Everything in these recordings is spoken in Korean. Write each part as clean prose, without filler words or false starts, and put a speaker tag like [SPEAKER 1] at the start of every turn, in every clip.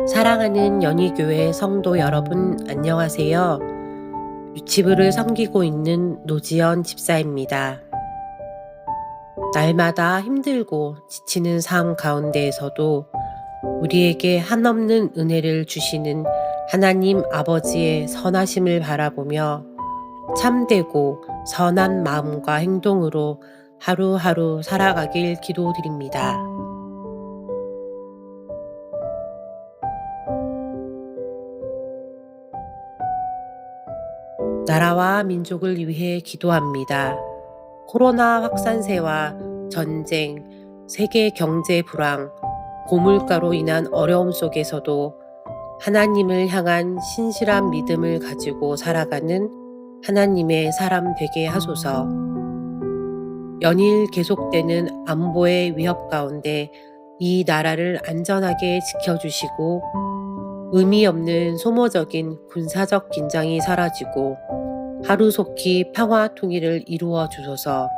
[SPEAKER 1] 사랑하는 연희교회 성도 여러분, 안녕하세요. 유치부를 섬기고 있는 노지연 집사입니다. 날마다 힘들고 지치는 삶 가운데에서도 우리에게 한없는 은혜를 주시는 하나님 아버지의 선하심을 바라보며 참되고 선한 마음과 행동으로 하루하루 살아가길 기도드립니다. 나라와 민족을 위해 기도합니다. 코로나 확산세와 전쟁, 세계 경제 불황, 고물가로 인한 어려움 속에서도 하나님을 향한 신실한 믿음을 가지고 살아가는 하나님의 사람 되게 하소서. 연일 계속되는 안보의 위협 가운데 이 나라를 안전하게 지켜주시고 의미 없는 소모적인 군사적 긴장이 사라지고 하루속히 평화 통일을 이루어 주소서.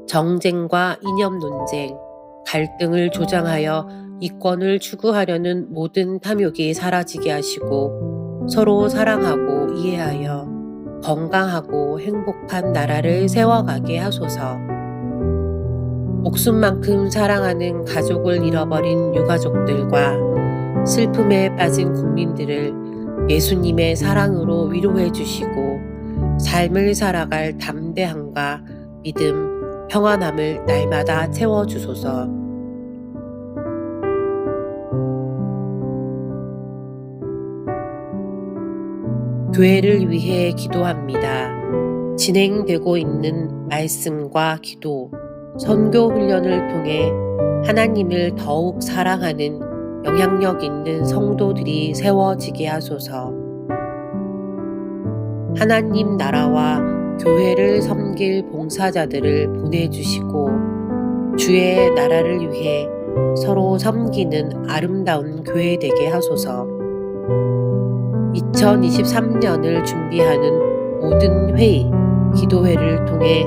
[SPEAKER 1] 정쟁과 이념 논쟁, 갈등을 조장하여 이권을 추구하려는 모든 탐욕이 사라지게 하시고 서로 사랑하고 이해하여 건강하고 행복한 나라를 세워가게 하소서. 목숨만큼 사랑하는 가족을 잃어버린 유가족들과 슬픔에 빠진 국민들을 예수님의 사랑으로 위로해 주시고 삶을 살아갈 담대함과 믿음, 평안함을 날마다 채워주소서. 교회를 위해 기도합니다. 진행되고 있는 말씀과 기도, 선교 훈련을 통해 하나님을 더욱 사랑하는 영향력 있는 성도들이 세워지게 하소서. 하나님 나라와 교회를 섬길 봉사자들을 보내주시고 주의 나라를 위해 서로 섬기는 아름다운 교회 되게 하소서. 2023년을 준비하는 모든 회의, 기도회를 통해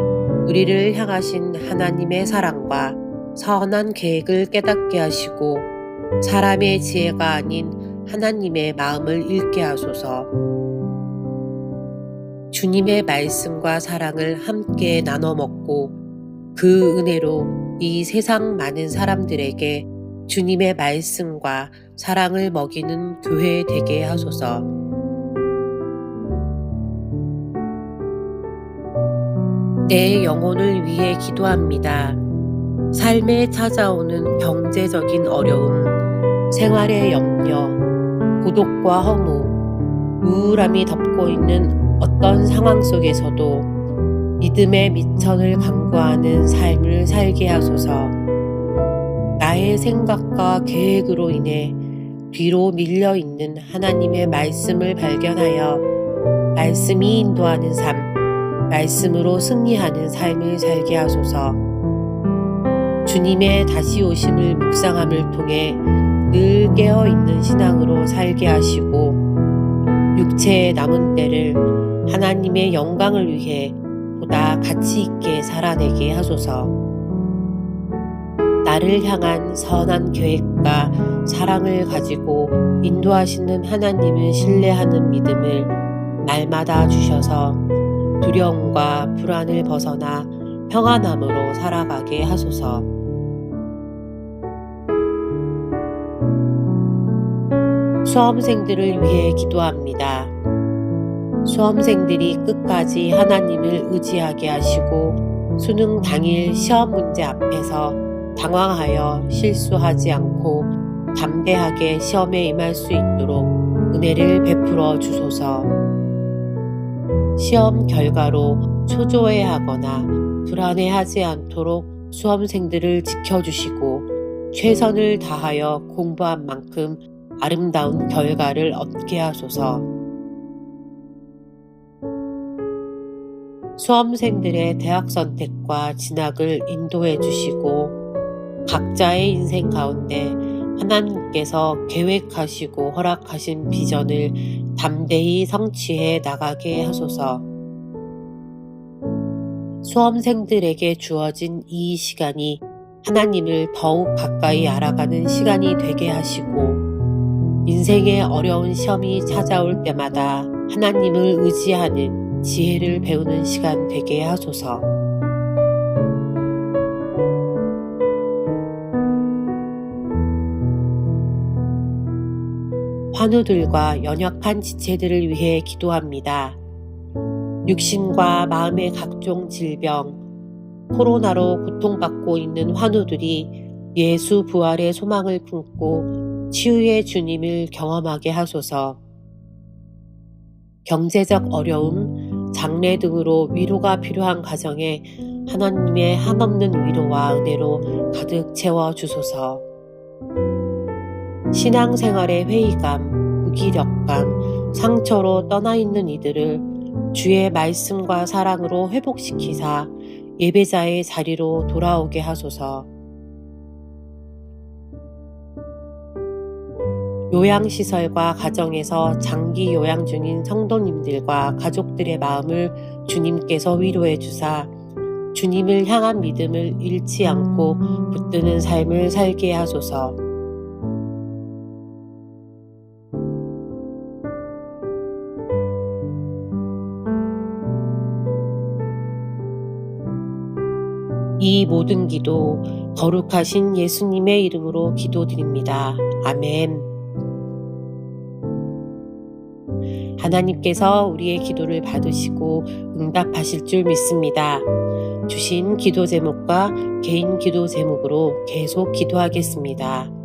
[SPEAKER 1] 우리를 향하신 하나님의 사랑과 선한 계획을 깨닫게 하시고 사람의 지혜가 아닌 하나님의 마음을 읽게 하소서. 주님의 말씀과 사랑을 함께 나눠 먹고 그 은혜로 이 세상 많은 사람들에게 주님의 말씀과 사랑을 먹이는 교회 되게 하소서. 내 영혼을 위해 기도합니다. 삶에 찾아오는 경제적인 어려움, 생활의 염려, 고독과 허무, 우울함이 덮고 있는 어떤 상황 속에서도 믿음의 미천을 강구하는 삶을 살게 하소서. 나의 생각과 계획으로 인해 뒤로 밀려 있는 하나님의 말씀을 발견하여 말씀이 인도하는 삶, 말씀으로 승리하는 삶을 살게 하소서. 주님의 다시 오심을 묵상함을 통해 늘 깨어있는 신앙으로 살게 하시고 육체의 남은 때를 하나님의 영광을 위해 보다 가치 있게 살아내게 하소서. 나를 향한 선한 계획과 사랑을 가지고 인도하시는 하나님을 신뢰하는 믿음을 날마다 주셔서 두려움과 불안을 벗어나 평안함으로 살아가게 하소서. 수험생들을 위해 기도합니다. 수험생들이 끝까지 하나님을 의지하게 하시고 수능 당일 시험 문제 앞에서 당황하여 실수하지 않고 담대하게 시험에 임할 수 있도록 은혜를 베풀어 주소서. 시험 결과로 초조해하거나 불안해하지 않도록 수험생들을 지켜주시고 최선을 다하여 공부한 만큼 아름다운 결과를 얻게 하소서. 수험생들의 대학 선택과 진학을 인도해 주시고 각자의 인생 가운데 하나님께서 계획하시고 허락하신 비전을 담대히 성취해 나가게 하소서. 수험생들에게 주어진 이 시간이 하나님을 더욱 가까이 알아가는 시간이 되게 하시고 인생의 어려운 시험이 찾아올 때마다 하나님을 의지하는 지혜를 배우는 시간 되게 하소서. 환우들과 연약한 지체들을 위해 기도합니다. 육신과 마음의 각종 질병, 코로나로 고통받고 있는 환우들이 예수 부활의 소망을 품고 치유의 주님을 경험하게 하소서. 경제적 어려움, 장래 등으로 위로가 필요한 가정에 하나님의 한없는 위로와 은혜로 가득 채워 주소서. 신앙생활의 회의감, 무기력감, 상처로 떠나 있는 이들을 주의 말씀과 사랑으로 회복시키사 예배자의 자리로 돌아오게 하소서. 요양시설과 가정에서 장기 요양 중인 성도님들과 가족들의 마음을 주님께서 위로해 주사 주님을 향한 믿음을 잃지 않고 붙드는 삶을 살게 하소서. 이 모든 기도 거룩하신 예수님의 이름으로 기도드립니다. 아멘. 하나님께서 우리의 기도를 받으시고 응답하실 줄 믿습니다. 주신 기도 제목과 개인 기도 제목으로 계속 기도하겠습니다.